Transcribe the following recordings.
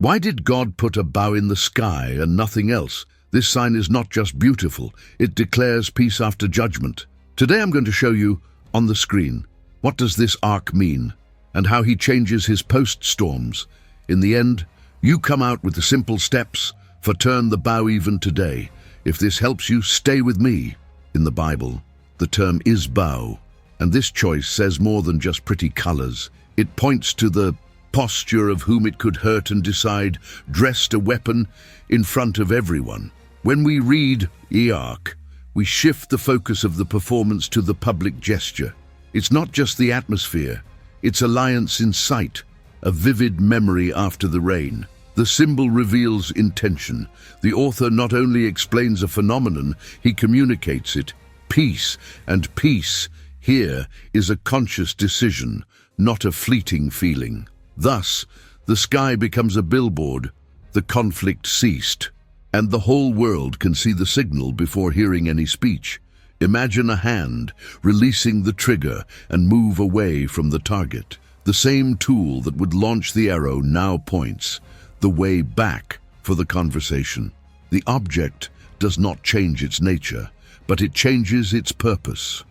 Why did God put a bow in the sky and nothing else? This sign is not just beautiful, it declares peace after judgment. Today I'm going to show you, on the screen, what does this arc mean, and how he changes his post-storms. In the end, you come out with the simple steps for turn the bow even today. If this helps you, stay with me. In the Bible, the term is bow, and this choice says more than just pretty colors. It points to the posture of whom it could hurt and decide, dressed a weapon in front of everyone. When we read arc, we shift the focus of the performance to the public gesture. It's not just the atmosphere, it's alliance in sight, a vivid memory after the rain. The symbol reveals intention. The author not only explains a phenomenon, he communicates it. Peace, and peace here is a conscious decision, not a fleeting feeling. Thus, the sky becomes a billboard, the conflict ceased, and the whole world can see the signal before hearing any speech. Imagine a hand releasing the trigger and move away from the target. The same tool that would launch the arrow now points the way back for the conversation. The object does not change its nature, but it changes its purpose.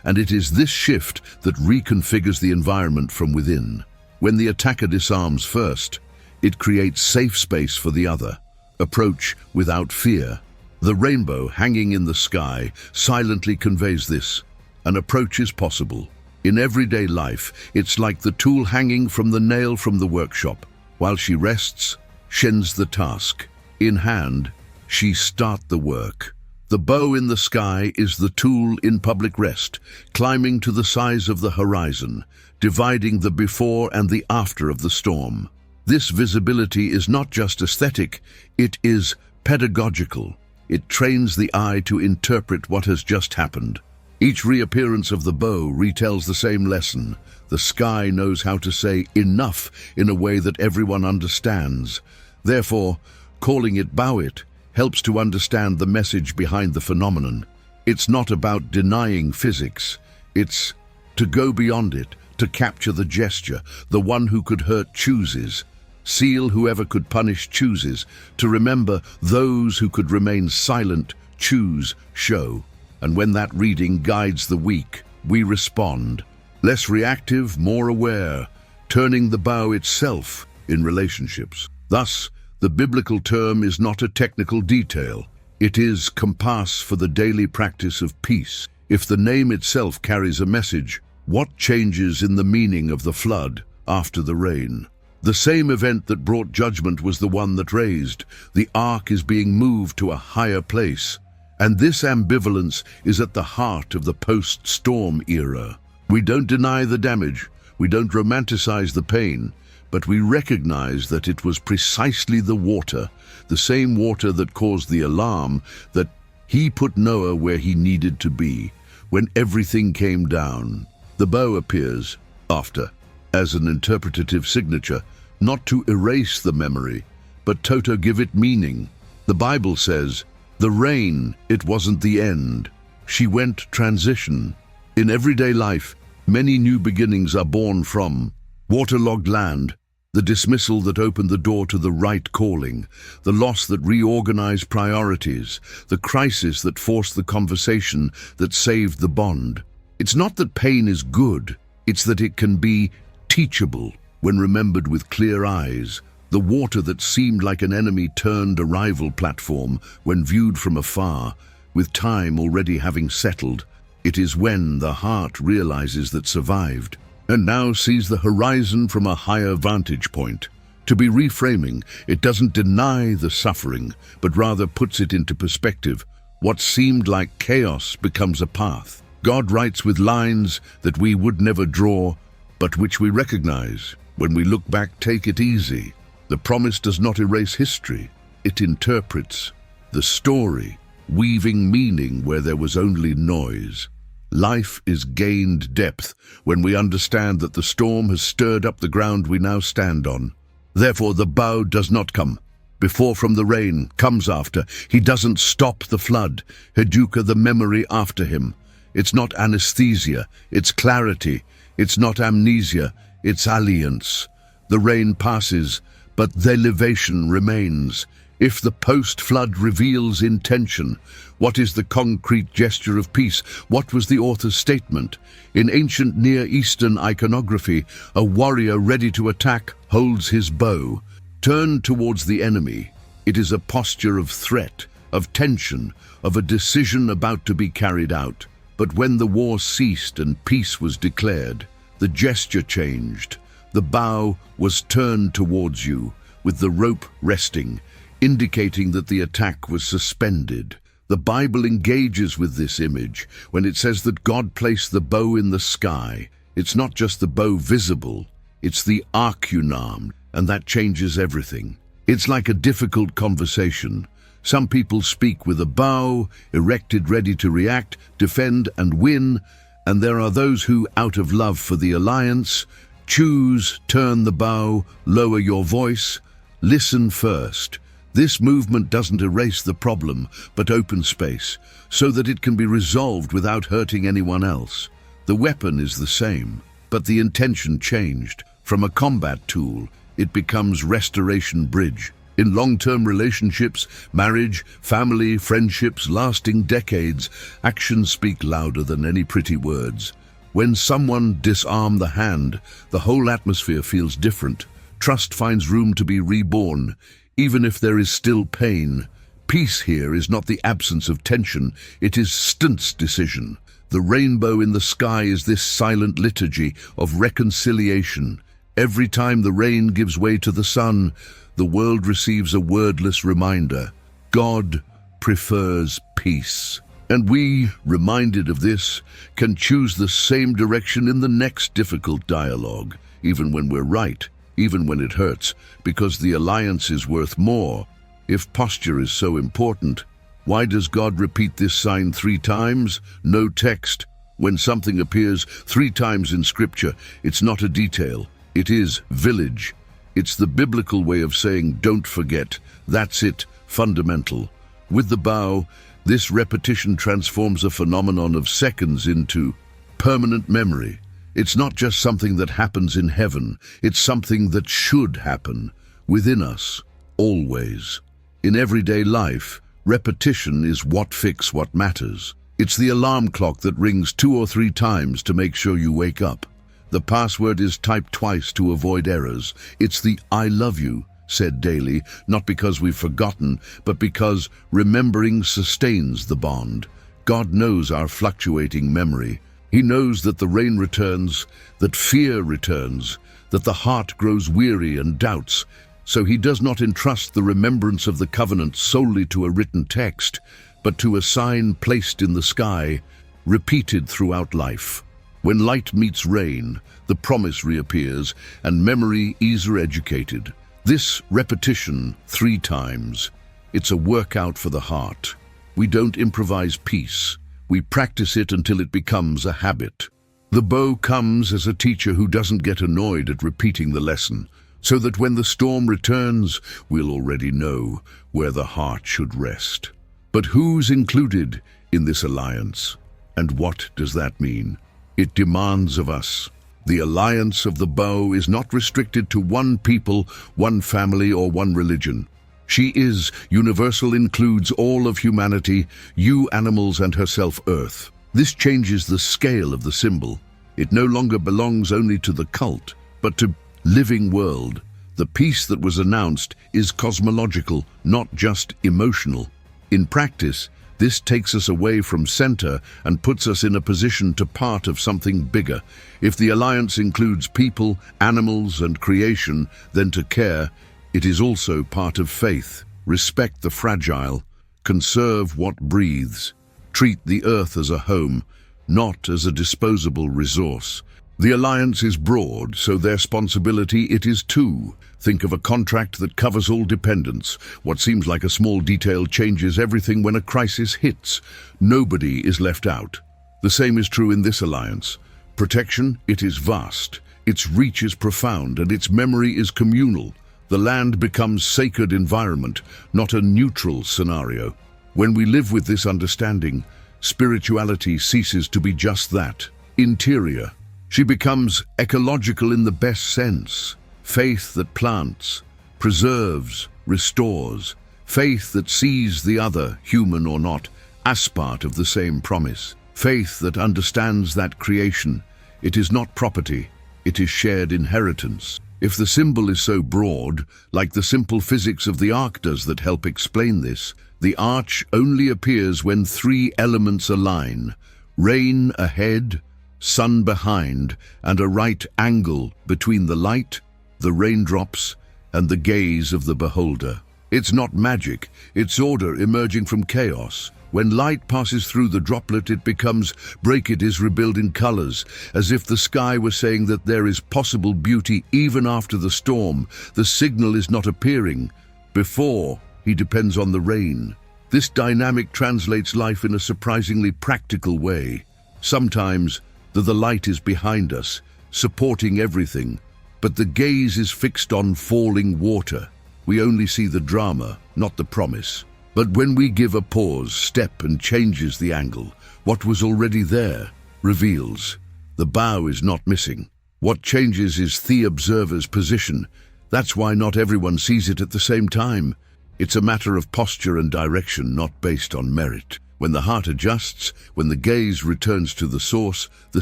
And it is this shift that reconfigures the environment from within. When the attacker disarms first, it creates safe space for the other. Approach without fear. The rainbow hanging in the sky silently conveys this. An approach is possible. In everyday life, it's like the tool hanging from the nail from the workshop. While she rests, shins the task. In hand, she start the work. The bow in the sky is the tool in public rest, climbing to the size of the horizon, dividing the before and the after of the storm. This visibility is not just aesthetic, it is pedagogical. It trains the eye to interpret what has just happened. Each reappearance of the bow retells the same lesson. The sky knows how to say enough in a way that everyone understands. Therefore, calling it bow it helps to understand the message behind the phenomenon. It's not about denying physics. It's to go beyond it, to capture the gesture. The one who could hurt chooses. Seal whoever could punish chooses. To remember those who could remain silent choose show. And when that reading guides the weak, we respond. Less reactive, more aware, turning the bow itself in relationships. Thus, the biblical term is not a technical detail. It is compass for the daily practice of peace. If the name itself carries a message, what changes in the meaning of the flood after the rain? The same event that brought judgment was the one that raised. The ark is being moved to a higher place. And this ambivalence is at the heart of the post-storm era. We don't deny the damage, we don't romanticize the pain, but we recognize that it was precisely the water, the same water that caused the alarm, that he put Noah where he needed to be. When everything came down, the bow appears after, as an interpretative signature, not to erase the memory, but toto give it meaning. The Bible says, the rain, it wasn't the end. She went transition. In everyday life, many new beginnings are born from waterlogged land, the dismissal that opened the door to the right calling, the loss that reorganized priorities, the crisis that forced the conversation that saved the bond. It's not that pain is good, it's that it can be teachable when remembered with clear eyes. The water that seemed like an enemy turned a rival platform when viewed from afar, with time already having settled. It is when the heart realizes that survived, and now sees the horizon from a higher vantage point. To be reframing, it doesn't deny the suffering, but rather puts it into perspective. What seemed like chaos becomes a path. God writes with lines that we would never draw, but which we recognize. When we look back, take it easy. The promise does not erase history. It interprets the story, weaving meaning where there was only noise. Life is gained depth when we understand that the storm has stirred up the ground we now stand on. Therefore, the bow does not come before from the rain, comes after. He doesn't stop the flood. Heduka the memory after him. It's not anesthesia, it's clarity. It's not amnesia, it's alliance. The rain passes, but the elevation remains. If the post-flood reveals intention, what is the concrete gesture of peace? What was the author's statement? In ancient Near Eastern iconography, a warrior ready to attack holds his bow, turned towards the enemy. It is a posture of threat, of tension, of a decision about to be carried out. But when the war ceased and peace was declared, the gesture changed. The bow was turned towards you, with the rope resting, indicating that the attack was suspended. The Bible engages with this image when it says that God placed the bow in the sky. It's not just the bow visible, it's the arcunam, and that changes everything. It's like a difficult conversation. Some people speak with a bow, erected ready to react, defend and win, and there are those who, out of love for the alliance, choose, turn the bow, lower your voice, listen first. This movement doesn't erase the problem, but open space, so that it can be resolved without hurting anyone else. The weapon is the same, but the intention changed. From a combat tool, it becomes restoration bridge. In long-term relationships, marriage, family, friendships lasting decades, actions speak louder than any pretty words. When someone disarms the hand, the whole atmosphere feels different. Trust finds room to be reborn, even if there is still pain. Peace here is not the absence of tension, it is Stunt's decision. The rainbow in the sky is this silent liturgy of reconciliation. Every time the rain gives way to the sun, the world receives a wordless reminder. God prefers peace. And we, reminded of this, can choose the same direction in the next difficult dialogue, even when we're right, even when it hurts, because the alliance is worth more. If posture is so important, why does God repeat this sign 3 times? No text. When something appears 3 times in Scripture, it's not a detail. It is village. It's the biblical way of saying, don't forget. That's it, fundamental. With the bow, this repetition transforms a phenomenon of seconds into permanent memory. It's not just something that happens in heaven, it's something that should happen within us, always. In everyday life, repetition is what matters. It's the alarm clock that rings 2 or 3 times to make sure you wake up. The password is typed twice to avoid errors. It's the I love you said daily, not because we've forgotten, but because remembering sustains the bond. God knows our fluctuating memory. He knows that the rain returns, that fear returns, that the heart grows weary and doubts. So he does not entrust the remembrance of the covenant solely to a written text, but to a sign placed in the sky, repeated throughout life. When light meets rain, the promise reappears, and memory is educated. This repetition 3 times, it's a workout for the heart. We don't improvise peace. We practice it until it becomes a habit. The bow comes as a teacher who doesn't get annoyed at repeating the lesson, so that when the storm returns, we'll already know where the heart should rest. But who's included in this alliance? And what does that mean? It demands of us. The alliance of the bow is not restricted to one people, one family, or one religion. She is universal, includes all of humanity, you animals and herself Earth. This changes the scale of the symbol. It no longer belongs only to the cult, but to living world. The peace that was announced is cosmological, not just emotional. In practice, this takes us away from center and puts us in a position to part of something bigger. If the alliance includes people, animals, and creation, then to care, it is also part of faith. Respect the fragile, conserve what breathes, treat the earth as a home, not as a disposable resource. The alliance is broad, so their responsibility it is too. Think of a contract that covers all dependents. What seems like a small detail changes everything when a crisis hits. Nobody is left out. The same is true in this alliance. Protection, it is vast. Its reach is profound, and its memory is communal. The land becomes sacred environment, not a neutral scenario. When we live with this understanding, spirituality ceases to be just that, interior. She becomes ecological in the best sense, faith that plants, preserves, restores. Faith that sees the other, human or not, as part of the same promise. Faith that understands that creation, it is not property, it is shared inheritance. If the symbol is so broad, like the simple physics of the arc does that help explain this, the arch only appears when three elements align: rain ahead, sun behind, and a right angle between the light, the raindrops, and the gaze of the beholder. It's not magic, it's order emerging from chaos. When light passes through the droplet, it becomes break. It is rebuilt in colors, as if the sky were saying that there is possible beauty even after the storm. The signal is not appearing. Before, he depends on the rain. This dynamic translates life in a surprisingly practical way. Sometimes, the light is behind us, supporting everything, but the gaze is fixed on falling water. We only see the drama, not the promise. But when we give a pause, step, and changes the angle, what was already there reveals. The bow is not missing. What changes is the observer's position. That's why not everyone sees it at the same time. It's a matter of posture and direction, not based on merit. When the heart adjusts, when the gaze returns to the source, the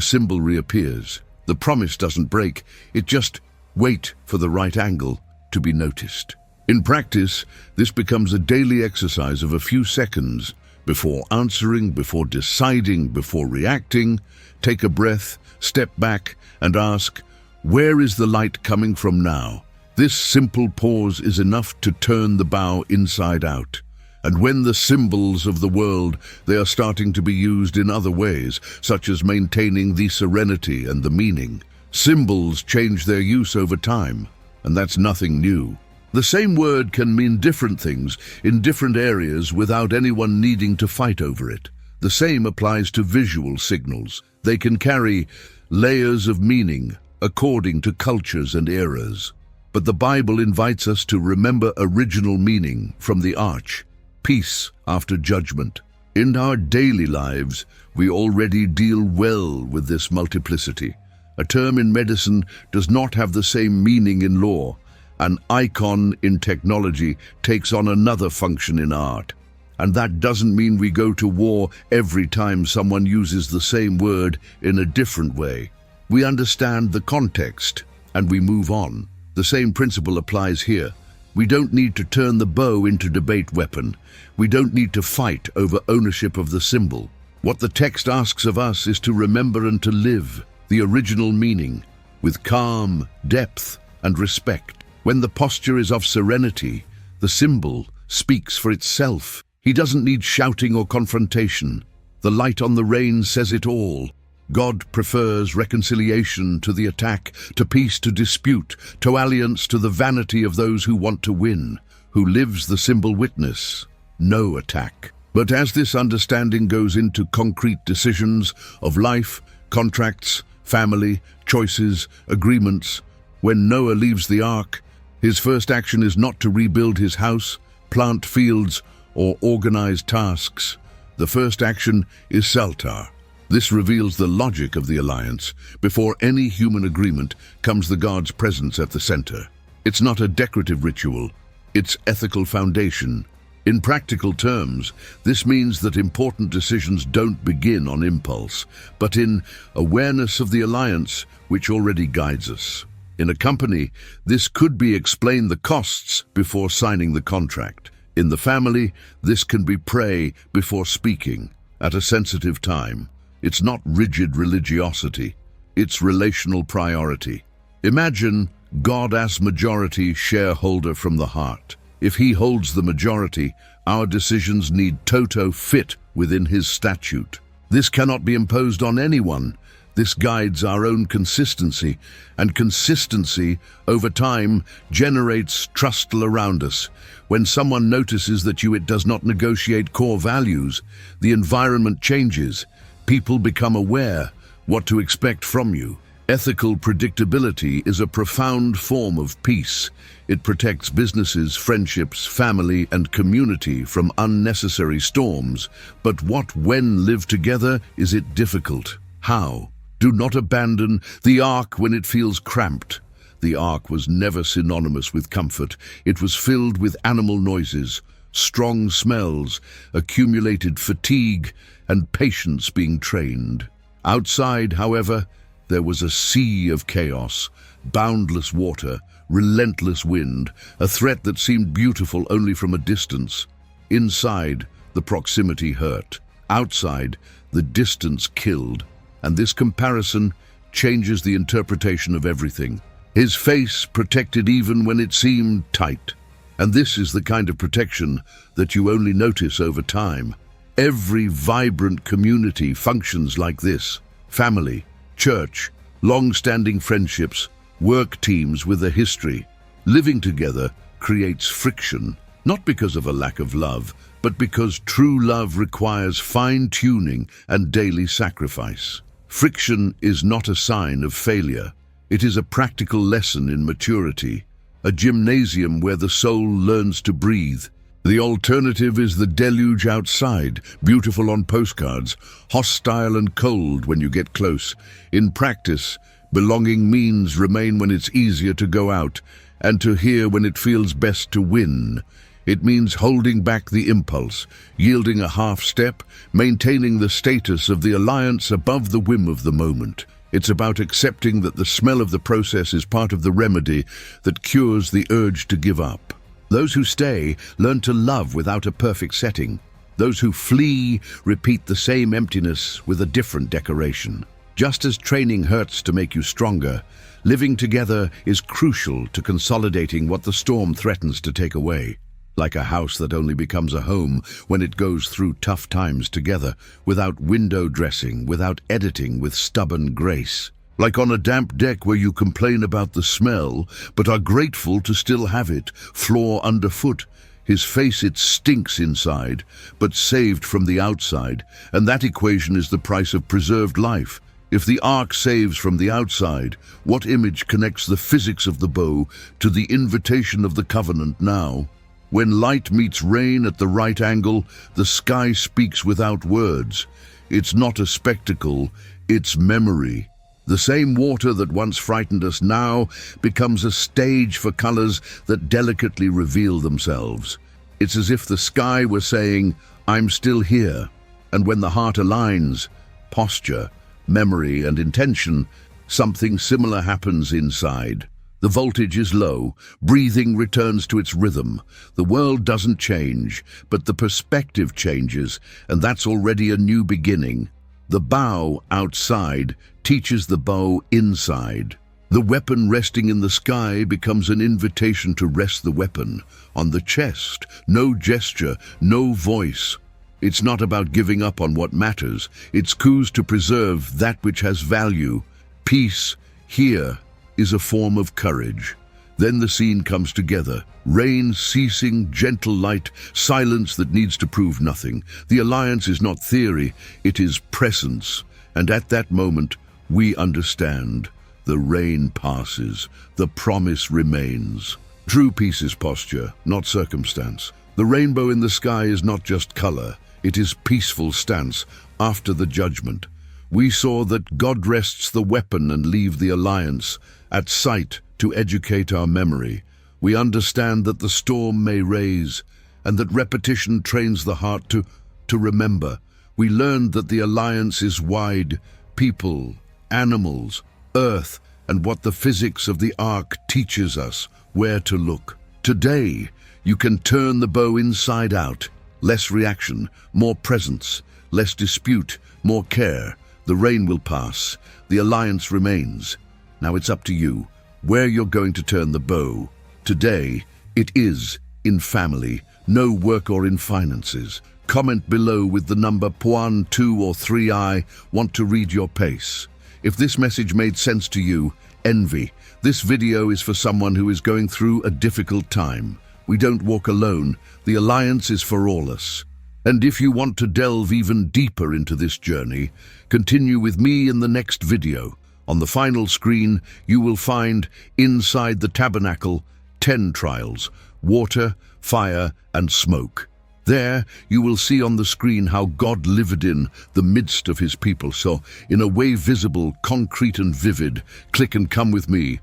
symbol reappears. The promise doesn't break, it just waits for the right angle to be noticed. In practice, this becomes a daily exercise of a few seconds. Before answering, before deciding, before reacting, take a breath, step back, and ask, where is the light coming from now? This simple pause is enough to turn the bow inside out. And when the symbols of the world, they are starting to be used in other ways, such as maintaining the serenity and the meaning. Symbols change their use over time, and that's nothing new. The same word can mean different things in different areas without anyone needing to fight over it. The same applies to visual signals. They can carry layers of meaning according to cultures and eras. But the Bible invites us to remember original meaning from the arch: peace after judgment. In our daily lives, we already deal well with this multiplicity. A term in medicine does not have the same meaning in law. An icon in technology takes on another function in art. And that doesn't mean we go to war every time someone uses the same word in a different way. We understand the context and we move on. The same principle applies here. We don't need to turn the bow into debate weapon. We don't need to fight over ownership of the symbol. What the text asks of us is to remember and to live the original meaning with calm, depth, and respect. When the posture is of serenity, the symbol speaks for itself. He doesn't need shouting or confrontation. The light on the rain says it all. God prefers reconciliation to the attack, to peace to dispute, to alliance to the vanity of those who want to win, who lives the symbol witness. No attack. But as this understanding goes into concrete decisions of life, contracts, family, choices, agreements, when Noah leaves the ark, his first action is not to rebuild his house, plant fields, or organize tasks. The first action is Saltar. This reveals the logic of the alliance. Before any human agreement comes the God's presence at the center. It's not a decorative ritual, it's ethical foundation. In practical terms, this means that important decisions don't begin on impulse, but in awareness of the alliance which already guides us. In a company, this could be explain the costs before signing the contract. In the family, this can be pray before speaking at a sensitive time. It's not rigid religiosity, it's relational priority. Imagine God as majority shareholder from the heart. If he holds the majority, our decisions need toto fit within his statute. This cannot be imposed on anyone. This guides our own consistency, and consistency over time generates trust around us. When someone notices that it does not negotiate core values, the environment changes. People become aware what to expect from you. Ethical predictability is a profound form of peace. It protects businesses, friendships, family, and community from unnecessary storms. But what when live together is it difficult? How? Do not abandon the ark when it feels cramped. The ark was never synonymous with comfort. It was filled with animal noises, strong smells, accumulated fatigue, and patience being trained. Outside, however, there was a sea of chaos, boundless water, relentless wind, a threat that seemed beautiful only from a distance. Inside, the proximity hurt. Outside, the distance killed. And this comparison changes the interpretation of everything. His face protected even when it seemed tight. And this is the kind of protection that you only notice over time. Every vibrant community functions like this. Family, church, long-standing friendships, work teams with a history. Living together creates friction, not because of a lack of love, but because true love requires fine-tuning and daily sacrifice. Friction is not a sign of failure. It is a practical lesson in maturity, a gymnasium where the soul learns to breathe. The alternative is the deluge outside, beautiful on postcards, hostile and cold when you get close. In practice, belonging means remain when it's easier to go out, and to hear when it feels best to win. It means holding back the impulse, yielding a half step, maintaining the status of the alliance above the whim of the moment. It's about accepting that the smell of the process is part of the remedy that cures the urge to give up. Those who stay learn to love without a perfect setting. Those who flee repeat the same emptiness with a different decoration. Just as training hurts to make you stronger, living together is crucial to consolidating what the storm threatens to take away. Like a house that only becomes a home when it goes through tough times together, without window dressing, without editing, with stubborn grace. Like on a damp deck where you complain about the smell, but are grateful to still have it, floor underfoot. His face, it stinks inside, but saved from the outside, and that equation is the price of preserved life. If the ark saves from the outside, what image connects the physics of the bow to the invitation of the covenant now? When light meets rain at the right angle, the sky speaks without words. It's not a spectacle, it's memory. The same water that once frightened us now becomes a stage for colors that delicately reveal themselves. It's as if the sky were saying, "I'm still here." And when the heart aligns, posture, memory, and intention, something similar happens inside. The voltage is low, breathing returns to its rhythm. The world doesn't change, but the perspective changes, and that's already a new beginning. The bow outside teaches the bow inside. The weapon resting in the sky becomes an invitation to rest the weapon on the chest. No gesture, no voice. It's not about giving up on what matters. It's choose to preserve that which has value. Peace, here, is a form of courage. Then the scene comes together. Rain ceasing, gentle light, silence that needs to prove nothing. The alliance is not theory, it is presence. And at that moment, we understand. The rain passes, the promise remains. True peace is posture, not circumstance. The rainbow in the sky is not just color, it is peaceful stance after the judgment. We saw that God rests the weapon and leave the alliance at sight to educate our memory. We understand that the storm may raise and that repetition trains the heart to remember. We learned that the alliance is wide, people, animals, earth, and what the physics of the ark teaches us, where to look. Today, you can turn the bow inside out. Less reaction, more presence, less dispute, more care. The rain will pass, the alliance remains. Now it's up to you, where you're going to turn the bow. Today, it is in family, no work or in finances. Comment below with the number 1, 2, or 3. I want to read your pace. If this message made sense to you, envy. This video is for someone who is going through a difficult time. We don't walk alone. The alliance is for all us. And if you want to delve even deeper into this journey, continue with me in the next video. On the final screen, you will find inside the tabernacle 10 trials: water, fire, and smoke. There, you will see on the screen how God lived in the midst of his people. So, in a way visible, concrete, and vivid, click and come with me